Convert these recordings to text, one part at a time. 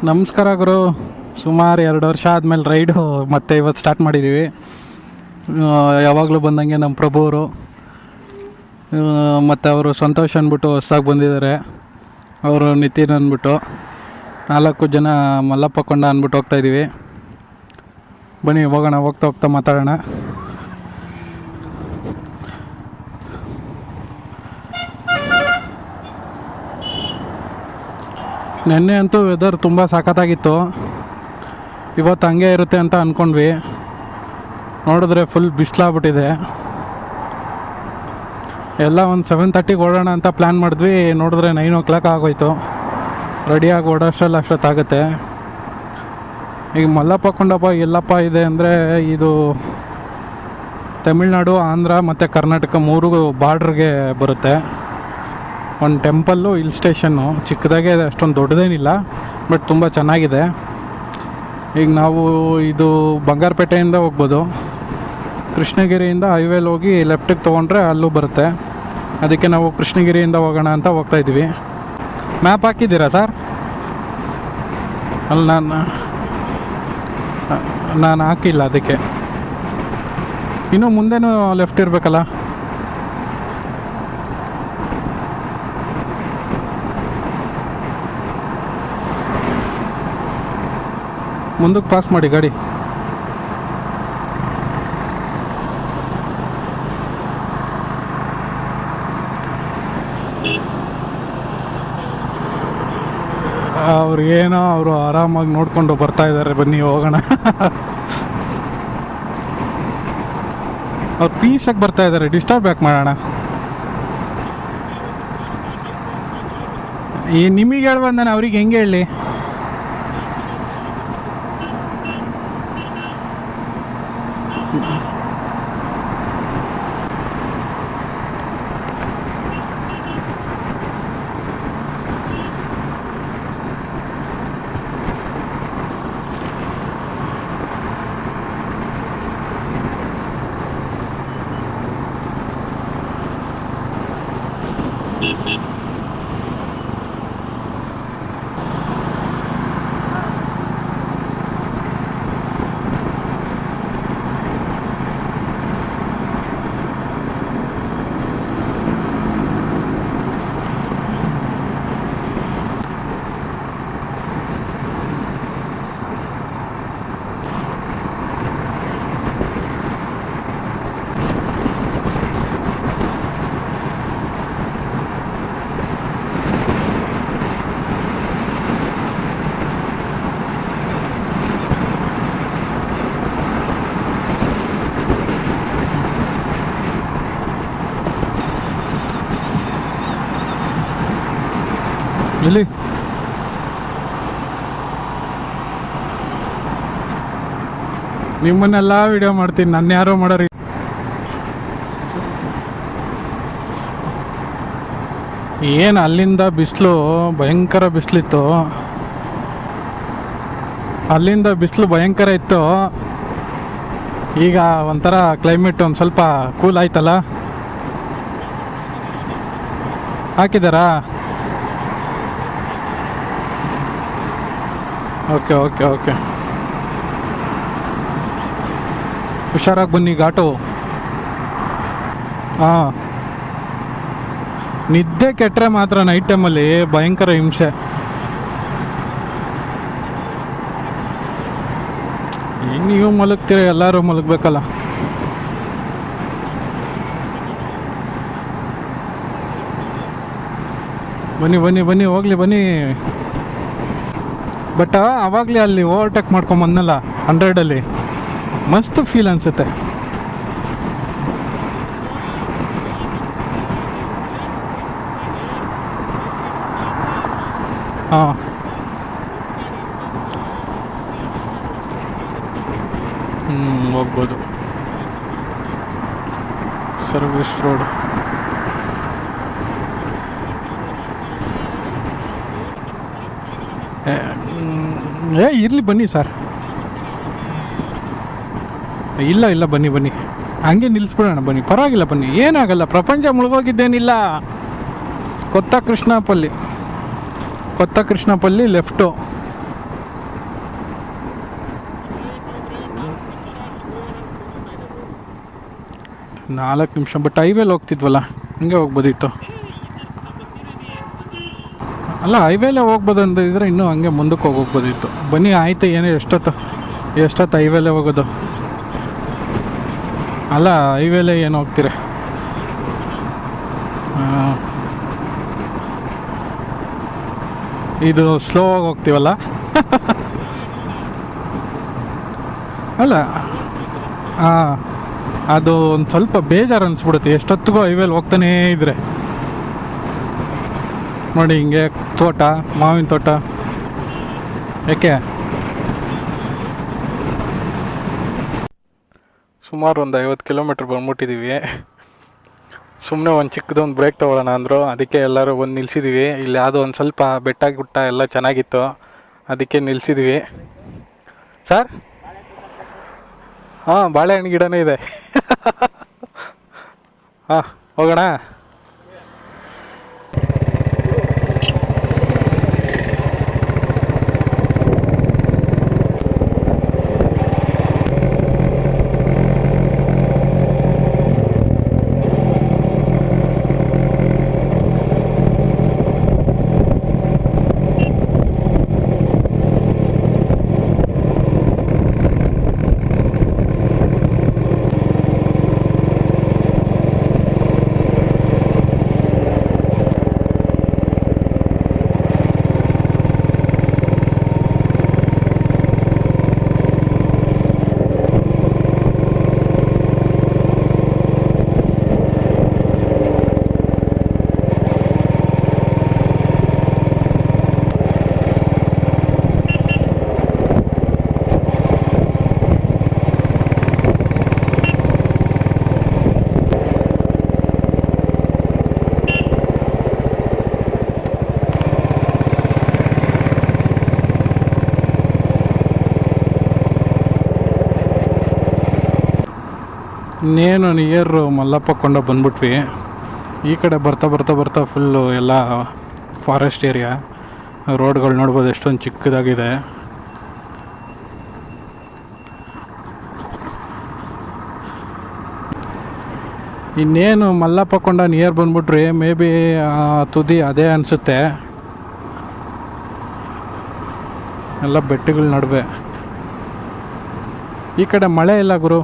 ನಮಸ್ಕಾರ ಗುರು. ಸುಮಾರು 2 ವರ್ಷ ಆದಮೇಲೆ ರೈಡು ಮತ್ತೆ ಇವತ್ತು ಸ್ಟಾರ್ಟ್ ಮಾಡಿದ್ದೀವಿ. ಯಾವಾಗಲೂ ಬಂದಂಗೆ ನಮ್ಮ ಪ್ರಭು ಅವರು ಮತ್ತು ಅವರು ಸಂತೋಷ್ ಅಂದ್ಬಿಟ್ಟು ಹೊಸ್ದಾಗಿ ಬಂದಿದ್ದಾರೆ. ಅವರು ನಿತಿನ್ ಅಂದ್ಬಿಟ್ಟು 4 ಜನ ಮಲ್ಲಪ್ಪ ಕೊಂಡ ಅಂದ್ಬಿಟ್ಟು ಹೋಗ್ತಾಯಿದ್ದೀವಿ. ಬನ್ನಿ ಹೋಗೋಣ, ಹೋಗ್ತಾ ಹೋಗ್ತಾ ಮಾತಾಡೋಣ. ನೆನ್ನೆ ಅಂತೂ ವೆದರ್ ತುಂಬ ಸಖತ್ತಾಗಿತ್ತು. ಇವತ್ತು ಹಂಗೆ ಇರುತ್ತೆ ಅಂತ ಅಂದ್ಕೊಂಡ್ವಿ. ನೋಡಿದ್ರೆ ಫುಲ್ ಬಿಸಿಲಾಗ್ಬಿಟ್ಟಿದೆ. ಎಲ್ಲ ಒಂದು 7:30ಗೆ ಓಡೋಣ ಅಂತ ಪ್ಲ್ಯಾನ್ ಮಾಡಿದ್ವಿ. ನೋಡಿದ್ರೆ 9 o'clock ಆಗೋಯ್ತು. ರೆಡಿಯಾಗಿ ಓಡೋಷ್ಟರಲ್ಲಿ ಅಷ್ಟೊತ್ತಾಗುತ್ತೆ. ಈಗ ಮಲ್ಲಪ್ಪ ಕೊಂಡಪ್ಪ ಎಲ್ಲಪ್ಪ ಇದೆ ಅಂದರೆ ಇದು ತಮಿಳ್ನಾಡು, ಆಂಧ್ರ ಮತ್ತು ಕರ್ನಾಟಕ 3 ಬಾರ್ಡ್ರಿಗೆ ಬರುತ್ತೆ. ಒಂದು ಟೆಂಪಲ್ಲು, ಹಿಲ್ ಸ್ಟೇಷನ್ನು ಚಿಕ್ಕದಾಗೆ ಇದೆ, ಅಷ್ಟೊಂದು ದೊಡ್ಡದೇನಿಲ್ಲ, ಬಟ್ ತುಂಬ ಚೆನ್ನಾಗಿದೆ. ಈಗ ನಾವು ಇದು ಬಂಗಾರಪೇಟೆಯಿಂದ ಹೋಗ್ಬೋದು. ಕೃಷ್ಣಗಿರಿಯಿಂದ ಹೈವೇಲಿ ಹೋಗಿ ಲೆಫ್ಟಿಗೆ ತೊಗೊಂಡ್ರೆ ಅಲ್ಲೂ ಬರುತ್ತೆ. ಅದಕ್ಕೆ ನಾವು ಕೃಷ್ಣಗಿರಿಯಿಂದ ಹೋಗೋಣ ಅಂತ ಹೋಗ್ತಾಯಿದ್ವಿ. ಮ್ಯಾಪ್ ಹಾಕಿದ್ದೀರಾ ಸರ್? ಅಲ್ಲಿ ನಾನು ಹಾಕಿಲ್ಲ, ಅದಕ್ಕೆ ಇನ್ನೂ ಮುಂದೆನೂ ಲೆಫ್ಟ್ ಇರಬೇಕಲ್ಲ. ಮುಂದಕ್ಕೆ ಪಾಸ್ ಮಾಡಿ ಗಾಡಿ. ಅವರು ಆರಾಮಾಗಿ ನೋಡ್ಕೊಂಡು ಬರ್ತಾ ಇದ್ದಾರೆ. ಬನ್ನಿ ಹೋಗೋಣ. ಅವ್ರು ಪೀಸಾಗಿ ಬರ್ತಾ ಇದ್ದಾರೆ, ಡಿಸ್ಟರ್ಬ್ ಯಾಕೆ ಮಾಡೋಣ. ಈ ನಿಮಗೆ ಹೇಳ್ಬಂದಾನೆ, ಅವ್ರಿಗೆ ಹೆಂಗೆ ಹೇಳಿ? ಇಲ್ಲಿ ನಿಮ್ಮನ್ನೆಲ್ಲ ವಿಡಿಯೋ ಮಾಡ್ತೀನಿ, ನನ್ನ ಯಾರೋ ಮಾಡೋರಿ. ಏನು ಅಲ್ಲಿಂದ ಬಿಸಿಲು, ಭಯಂಕರ ಬಿಸಿಲಿತ್ತು. ಅಲ್ಲಿಂದ ಬಿಸಿಲು ಭಯಂಕರ ಇತ್ತು. ಈಗ ಒಂಥರ ಕ್ಲೈಮೇಟ್ ಒಂದು ಸ್ವಲ್ಪ ಕೂಲ್ ಆಯ್ತಲ್ಲ. ಹಾಕಿದಾರಾ? ಓಕೆ ಓಕೆ ಓಕೆ, ಹುಷಾರಾಗಿ ಬನ್ನಿ. ಘಾಟು ಹಾಂ, ನಿದ್ದೆ ಕೆಟ್ಟರೆ ಮಾತ್ರ ನೈಟ್ ಟೈಮಲ್ಲಿ ಭಯಂಕರ ಹಿಂಸೆ. ನೀವು ಮಲಗ್ತೀರ, ಎಲ್ಲರೂ ಮಲಗಬೇಕಲ್ಲ. ಬನ್ನಿ ಬನ್ನಿ ಬನ್ನಿ, ಹೋಗ್ಲಿ ಬನ್ನಿ. ಬಟ್ ಆವಾಗಲೇ ಅಲ್ಲಿ ಓವರ್ಟೇಕ್ ಮಾಡ್ಕೊಂಬಂದಲ್ಲ 100ಅಲ್ಲಿ, ಮಸ್ತ್ ಫೀಲ್ ಅನಿಸುತ್ತೆ. ಹಾಂ, ಹೋಗ್ಬೋದು. Service road. ಇರಲಿ ಬನ್ನಿ ಸರ್. ಇಲ್ಲ ಬನ್ನಿ ಬನ್ನಿ, ಹಂಗೆ ನಿಲ್ಲಿಸ್ಬಿಡೋಣ ಬನ್ನಿ, ಪರವಾಗಿಲ್ಲ ಬನ್ನಿ, ಏನಾಗಲ್ಲ, ಪ್ರಪಂಚ ಮುಳುಗೋಗಿದ್ದೇನಿಲ್ಲ. ಕೊತ್ತ ಕೃಷ್ಣಪಲ್ಲಿ ಲೆಫ್ಟು. 4 ನಿಮಿಷ. ಬಟ್ ಹೈವೇಲಿ ಹೋಗ್ತಿದ್ವಲ್ಲ, ಹಿಂಗೆ ಹೋಗ್ಬೋದಿತ್ತು. ಅಲ್ಲ, ಹೈವೇಲೇ ಹೋಗ್ಬೋದು ಅಂದಿದ್ರೆ ಇನ್ನೂ ಹಂಗೆ ಮುಂದಕ್ಕೆ ಹೋಗ್ಬೋದಿತ್ತು. ಬನ್ನಿ ಆಯಿತು, ಏನೇ ಎಷ್ಟೊತ್ತು ಹೈವೇಲೇ ಹೋಗೋದು. ಅಲ್ಲ, ಹೈವೇಲೇ ಏನು ಹೋಗ್ತೀರಿ. ಇದು ಸ್ಲೋ ಆಗಿ ಹೋಗ್ತೀವಲ್ಲ. ಅಲ್ಲ, ಅದು ಒಂದು ಸ್ವಲ್ಪ ಬೇಜಾರು ಅನಿಸ್ಬಿಡುತ್ತೆ ಎಷ್ಟೊತ್ತಿಗೂ ಹೈವೇಲಿ ಹೋಗ್ತಾನೇ ಇದ್ರೆ. ನೋಡಿ ಹಿಂಗೆ ತೋಟ, ಮಾವಿನ ತೋಟ. ಯಾಕೆ ಸುಮಾರು ಒಂದು 50 ಕಿಲೋಮೀಟ್ರ್ ಬಂದ್ಬಿಟ್ಟಿದ್ದೀವಿ. ಸುಮ್ಮನೆ ಒಂದು ಚಿಕ್ಕದೊಂದು ಬ್ರೇಕ್ ತೊಗೊಳ್ಳೋಣ ಅಂದರು. ಅದಕ್ಕೆ ಎಲ್ಲರೂ ಒಂದು ನಿಲ್ಸಿದ್ದೀವಿ. ಇಲ್ಲಿ ಯಾವುದೋ ಒಂದು ಸ್ವಲ್ಪ ಬೆಟ್ಟ ಗುಟ್ಟ ಎಲ್ಲ ಚೆನ್ನಾಗಿತ್ತು, ಅದಕ್ಕೆ ನಿಲ್ಸಿದ್ದೀವಿ. ಸರ್, ಹಾಂ, ಬಾಳೆಹಣ್ಣು ಗಿಡನೇ ಇದೆ. ಹಾಂ, ಹೋಗೋಣ. ಇನ್ನೇನು ನಿಯರು ಮಲ್ಲಪ್ಪ ಕೊಂಡ ಬಂದ್ಬಿಟ್ವಿ. ಈ ಕಡೆ ಬರ್ತಾ ಫುಲ್ಲು ಎಲ್ಲ ಫಾರೆಸ್ಟ್ ಏರಿಯಾ. ರೋಡ್ಗಳು ನೋಡ್ಬೋದು ಎಷ್ಟೊಂದು ಚಿಕ್ಕದಾಗಿದೆ. ಇನ್ನೇನು ಮಲ್ಲಪ್ಪ ಕೊಂಡ ನಿಯರ್ ಬಂದ್ಬಿಟ್ರಿ. ಮೇ ಬಿ ತುದಿ ಅದೇ ಅನಿಸುತ್ತೆ. ಎಲ್ಲ ಬೆಟ್ಟಗಳ ನಡುವೆ. ಈ ಕಡೆ ಮಳೆ ಇಲ್ಲ ಗುರು,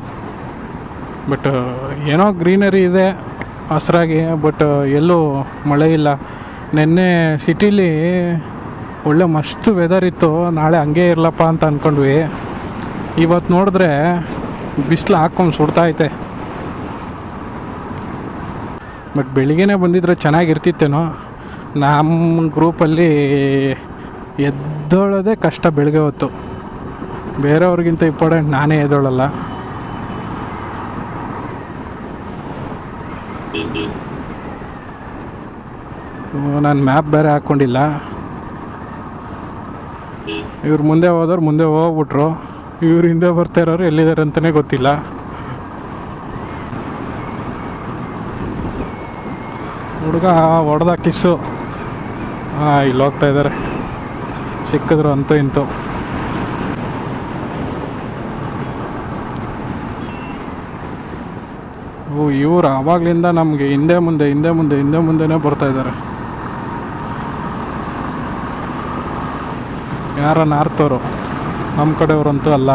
ಬಟ್ ಏನೋ ಗ್ರೀನರಿ ಇದೆ ಹಸ್ರಾಗಿ. ಬಟ್ ಎಲ್ಲೂ ಮಳೆ ಇಲ್ಲ. ನೆನ್ನೆ ಸಿಟೀಲಿ ಒಳ್ಳೆ ಮಸ್ತ್ ವೆದರ್ ಇತ್ತು. ನಾಳೆ ಹಂಗೆ ಇರಲಪ್ಪ ಅಂತ ಅಂದ್ಕೊಂಡ್ವಿ. ಇವತ್ತು ನೋಡಿದ್ರೆ ಬಿಸಿಲು ಹಾಕ್ಕೊಂಡು ಸುಡ್ತಾಯಿತೆ. ಬಟ್ ಬೆಳಿಗ್ಗೆನೇ ಬಂದಿದ್ರೆ ಚೆನ್ನಾಗಿರ್ತಿತ್ತೇನೋ. ನಮ್ಮ ಗ್ರೂಪಲ್ಲಿ ಎದ್ದೋಳೋದೇ ಕಷ್ಟ ಬೆಳಗ್ಗೆ ಹೊತ್ತು. ಬೇರೆಯವ್ರಿಗಿಂತ ಇಂಪಾರ್ಟೆಂಟ್ ನಾನೇ ಎದ್ದೋಳಲ್ಲ. ನಾನು ಮ್ಯಾಪ್ ಬೇರೆ ಹಾಕ್ಕೊಂಡಿಲ್ಲ. ಇವ್ರು ಮುಂದೆ ಹೋದವ್ರು ಮುಂದೆ ಹೋಗ್ಬಿಟ್ರು. ಇವ್ರು ಹಿಂದೆ ಬರ್ತಾ ಇರೋರು ಎಲ್ಲಿದ್ದಾರೆ ಅಂತಲೇ ಗೊತ್ತಿಲ್ಲ. ಹುಡುಗ ಹೊಡೆದ ಕಿಸ್ಸು. ಇಲ್ಲಿ ಹೋಗ್ತಾ ಇದ್ದಾರೆ, ಸಿಕ್ಕಿದ್ರು ಅಂತೂ ಇಂತು. ಇವ್ರು ಆವಾಗಲಿಂದ ನಮಗೆ ಹಿಂದೆ ಮುಂದೆನೇ ಬರ್ತಾ ಇದ್ದಾರೆ. ಯಾರ ನಾರ್ತವರು, ನಮ್ಮ ಕಡೆಯವ್ರಂತೂ ಅಲ್ಲ.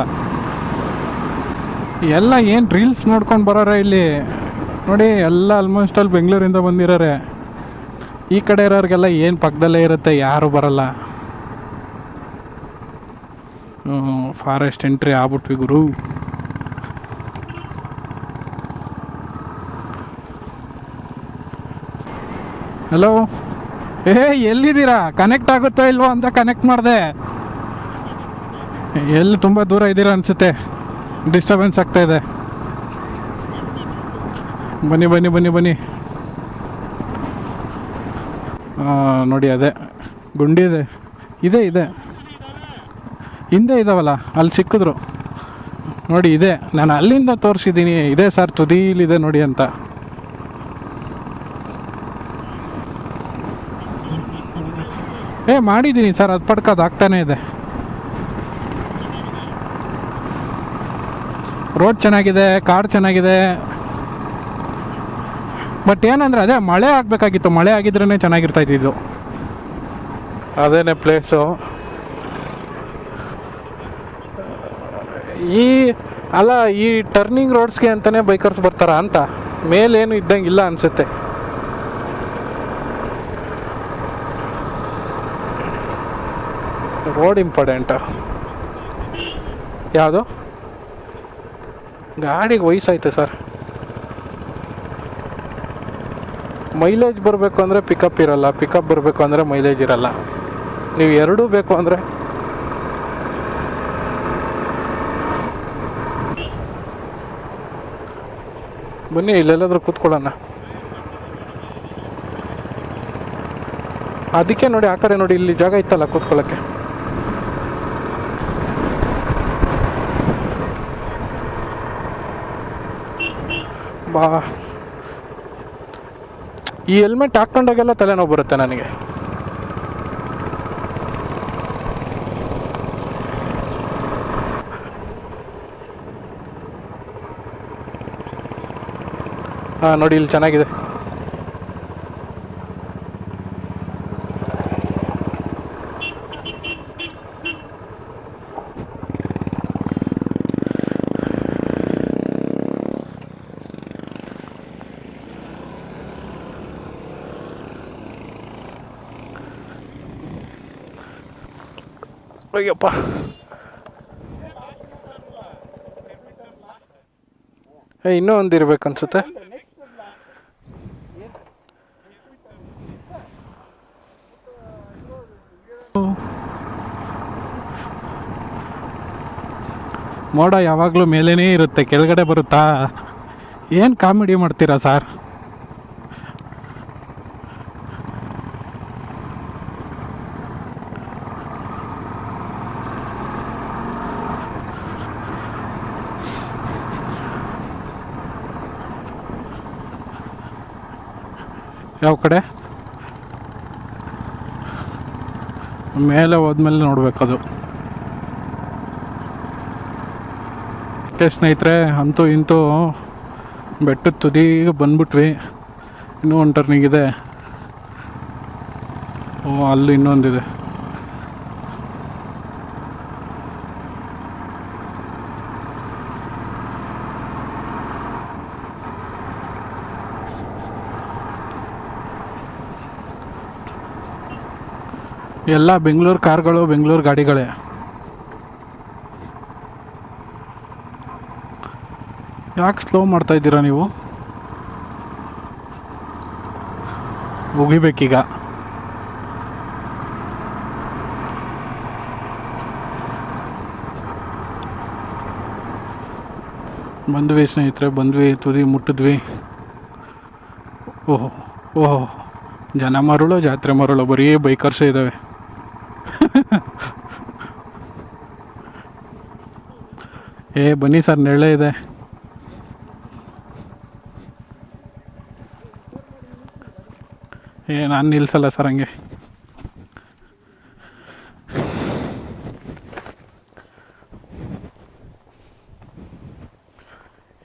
ಎಲ್ಲ ಏನು ರೀಲ್ಸ್ ನೋಡ್ಕೊಂಡು ಬರೋರೆ ಇಲ್ಲಿ ನೋಡಿ. ಎಲ್ಲ ಆಲ್ಮೋಸ್ಟ್ ಅಲ್ಲಿ ಬೆಂಗಳೂರಿಂದ ಬಂದಿರೋರೆ. ಈ ಕಡೆ ಇರೋರಿಗೆಲ್ಲ ಏನು ಪಕ್ಕದಲ್ಲೇ ಇರುತ್ತೆ, ಯಾರು ಬರಲ್ಲ. ಫಾರೆಸ್ಟ್ ಎಂಟ್ರಿ ಆಗ್ಬಿಟ್ವಿ ಗುರು. ಹಲೋ, ಎಲ್ಲಿದ್ದೀರಾ? ಕನೆಕ್ಟ್ ಆಗುತ್ತೋ ಇಲ್ವೋ ಅಂತ ಕನೆಕ್ಟ್ ಮಾಡಿದೆ. ಎಲ್ಲಿ ತುಂಬ ದೂರ ಇದ್ದೀರಾ ಅನಿಸುತ್ತೆ, ಡಿಸ್ಟರ್ಬೆನ್ಸ್ ಆಗ್ತಾ ಇದೆ. ಬನ್ನಿ. ನೋಡಿ ಅದೇ ಗುಂಡಿ ಇದೆ ಹಿಂದೆ ಇದಾವಲ್ಲ, ಅಲ್ಲಿ ಸಿಕ್ಕಿದ್ರು ನೋಡಿ. ಇದೆ, ನಾನು ಅಲ್ಲಿಂದ ತೋರಿಸಿದ್ದೀನಿ. ಇದೆ ಸರ್, ತುದೀಲಿದೆ ನೋಡಿ ಅಂತ. ಮಾಡಿದ್ದೀನಿ ಸರ್, ಅದು ಪಡ್ಕೋದು ಆಗ್ತಾನೆ ಇದೆ. ರೋಡ್ ಚೆನ್ನಾಗಿದೆ, ಕಾರ್ ಚೆನ್ನಾಗಿದೆ. ಬಟ್ ಏನಂದರೆ ಅದೇ ಮಳೆ ಆಗಬೇಕಾಗಿತ್ತು, ಮಳೆ ಆಗಿದ್ರೇ ಚೆನ್ನಾಗಿರ್ತಾಯಿತ್ತು ಇದು. ಅದೇನೇ ಪ್ಲೇಸು. ಅಲ್ಲ ಈ ಟರ್ನಿಂಗ್ ರೋಡ್ಸ್ಗೆ ಅಂತಲೇ ಬೈಕರ್ಸ್ ಬರ್ತಾರ ಅಂತ, ಮೇಲೇನು ಇದ್ದಂಗಿಲ್ಲ ಅನಿಸುತ್ತೆ. Road important. ಯಾವುದು ಗಾಡಿಗೆ ವಯಸ್ಸಾಯ್ತು ಸರ್. ಮೈಲೇಜ್ ಬರಬೇಕು ಅಂದರೆ ಪಿಕಪ್ ಇರಲ್ಲ, ಪಿಕಪ್ ಬರಬೇಕು ಅಂದರೆ ಮೈಲೇಜ್ ಇರಲ್ಲ. ನೀವು ಎರಡೂ ಬೇಕು ಅಂದರೆ ಬನ್ನಿ ಇಲ್ಲೆಲ್ಲಾದ್ರೂ ಕೂತ್ಕೊಳ್ಳೋಣ. ಅದಕ್ಕೆ ನೋಡಿ ಆ ಕಡೆ ನೋಡಿ, ಇಲ್ಲಿ ಜಾಗ ಇತ್ತಲ್ಲ ಕೂತ್ಕೊಳ್ಳೋಕ್ಕೆ. ಬಾ, ಈ ಹೆಲ್ಮೆಟ್ ಹಾಕ್ಕೊಂಡಾಗೆಲ್ಲ ತಲೆನೋವು ಬರುತ್ತೆ ನನಗೆ. ಹಾಂ ನೋಡಿ ಇಲ್ಲಿ ಚೆನ್ನಾಗಿದೆ. ಅಯ್ಯಪ್ಪ, ಇನ್ನೂ ಒಂದು ಇರ್ಬೇಕು ಅನ್ಸುತ್ತೆ. ಮೋಡ ಯಾವಾಗಲೂ ಮೇಲೇ ಇರುತ್ತೆ, ಕೆಳಗಡೆ ಬರುತ್ತಾ? ಏನು ಕಾಮಿಡಿ ಮಾಡ್ತೀರಾ ಸರ್? ಯಾವ ಕಡೆ? ಮೇಲೆ ಹೋದ್ಮೇಲೆ ನೋಡ್ಬೇಕದು. ಸ್ನೇಹಿತರೆ, ಅಂತೂ ಇಂತೂ ಬೆಟ್ಟದ ತುದಿಗೆ ಬಂದ್ಬಿಟ್ವಿ. ಇನ್ನೂ ಒಂದು ಟರ್ನಿಂಗ್ ಇದೆ. ಅಲ್ಲಿ ಇನ್ನೊಂದಿದೆ. ಎಲ್ಲ ಬೆಂಗಳೂರು ಕಾರ್ಗಳು, ಬೆಂಗಳೂರು ಗಾಡಿಗಳೇ. ಯಾಕೆ ಸ್ಲೋ ಮಾಡ್ತಾ ಇದ್ದೀರಾ ನೀವು? ಮುಗಿಬೇಕೀಗ. ಬಂದ್ವಿ ಸ್ನೇಹಿತರೆ, ಬಂದ್ವಿ, ತುದಿ ಮುಟ್ಟಿದ್ವಿ. ಓಹೋ ಓಹೋ, ಜನ ಮರುಳು, ಜಾತ್ರೆ ಮರುಳು, ಬರೀ ಬೈಕರ್ಸೇ ಇದ್ದಾವೆ. ಬನ್ನಿ ಸರ್, ನೆರಳೇ ಇದೆ. ನಾನು ನಿಲ್ಸಲ್ಲ ಸರ್ ಹಂಗೆ.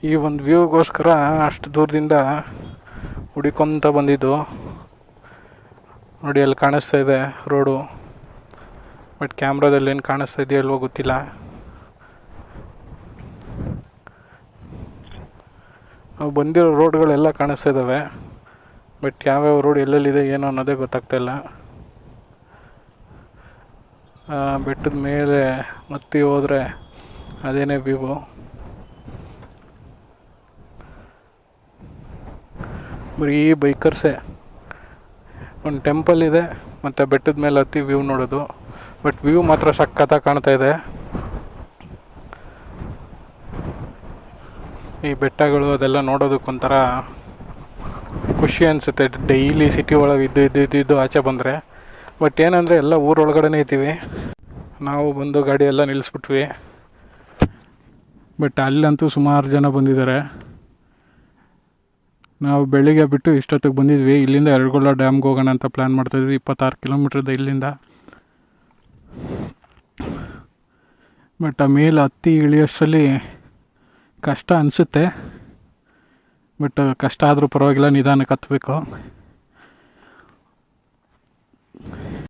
ಈ ಒಂದು ವ್ಯೂಗೋಸ್ಕರ ಅಷ್ಟು ದೂರದಿಂದ ಹುಡಿಕೊಂತ ಬಂದಿದ್ದು. ನೋಡಿ ಅಲ್ಲಿ ಕಾಣಿಸ್ತಾ ಇದೆ ರೋಡು, ಬಟ್ ಕ್ಯಾಮ್ರಾದಲ್ಲಿ ಏನು ಕಾಣಿಸ್ತಾ ಇದೆಯೋ ಅಲ್ವೋ ಗೊತ್ತಿಲ್ಲ. ನಾವು ಬಂದಿರೋ ರೋಡ್ಗಳೆಲ್ಲ ಕಾಣಿಸ್ತಾ ಇದ್ದಾವೆ, ಬಟ್ ಯಾವ್ಯಾವ ರೋಡ್ ಎಲ್ಲೆಲ್ಲಿದೆ ಏನೋ ಅನ್ನೋದೇ ಗೊತ್ತಾಗ್ತಾಯಿಲ್ಲ. ಬೆಟ್ಟದ ಮೇಲೆ ಮತ್ತೆ ಹೋದರೆ ಅದೇನೇ ವ್ಯೂ. ಬರೀ ಬೈಕರ್ಸೇ. ಒಂದು ಟೆಂಪಲ್ ಇದೆ, ಮತ್ತು ಬೆಟ್ಟದ ಮೇಲೆ ಹತ್ತಿ ವ್ಯೂ ನೋಡೋದು. ಬಟ್ ವ್ಯೂ ಮಾತ್ರ ಸಖತ್ತಾಗಿ ಕಾಣ್ತಾ ಇದೆ. ಈ ಬೆಟ್ಟಗಳು ಅದೆಲ್ಲ ನೋಡೋದಕ್ಕೊಂಥರ ಖುಷಿ ಅನಿಸುತ್ತೆ. ಡೈಲಿ ಸಿಟಿ ಒಳಗೆ ಇದ್ದು ಆಚೆ ಬಂದರೆ. ಬಟ್ ಏನಂದರೆ ಎಲ್ಲ ಊರೊಳಗಡೆ ಇದ್ದೀವಿ. ನಾವು ಬಂದು ಗಾಡಿ ಎಲ್ಲ ನಿಲ್ಲಿಸ್ಬಿಟ್ವಿ. ಬಟ್ ಅಲ್ಲಂತೂ ಸುಮಾರು ಜನ ಬಂದಿದ್ದಾರೆ. ನಾವು ಬೆಳಿಗ್ಗೆ ಬಿಟ್ಟು ಇಷ್ಟೊತ್ತಿಗೆ ಬಂದಿದ್ವಿ. ಇಲ್ಲಿಂದ ಯರಗೋಳ ಡ್ಯಾಮ್ಗೆ ಹೋಗೋಣ ಅಂತ ಪ್ಲ್ಯಾನ್ ಮಾಡ್ತಾಯಿದ್ವಿ. 26 ಕಿಲೋಮೀಟ್ರದ ಇಲ್ಲಿಂದ. ಬಟ್ ಆ ಮೇಲೆ ಹತ್ತಿ ಇಳಿಯೋಷ್ಟರಲ್ಲಿ ಕಷ್ಟ ಅನಿಸುತ್ತೆ. ಬಟ್ ಕಷ್ಟ ಆದರೂ ಪರವಾಗಿಲ್ಲ, ನಿಧಾನಕ್ಕೆ ಹತ್ಬೇಕು.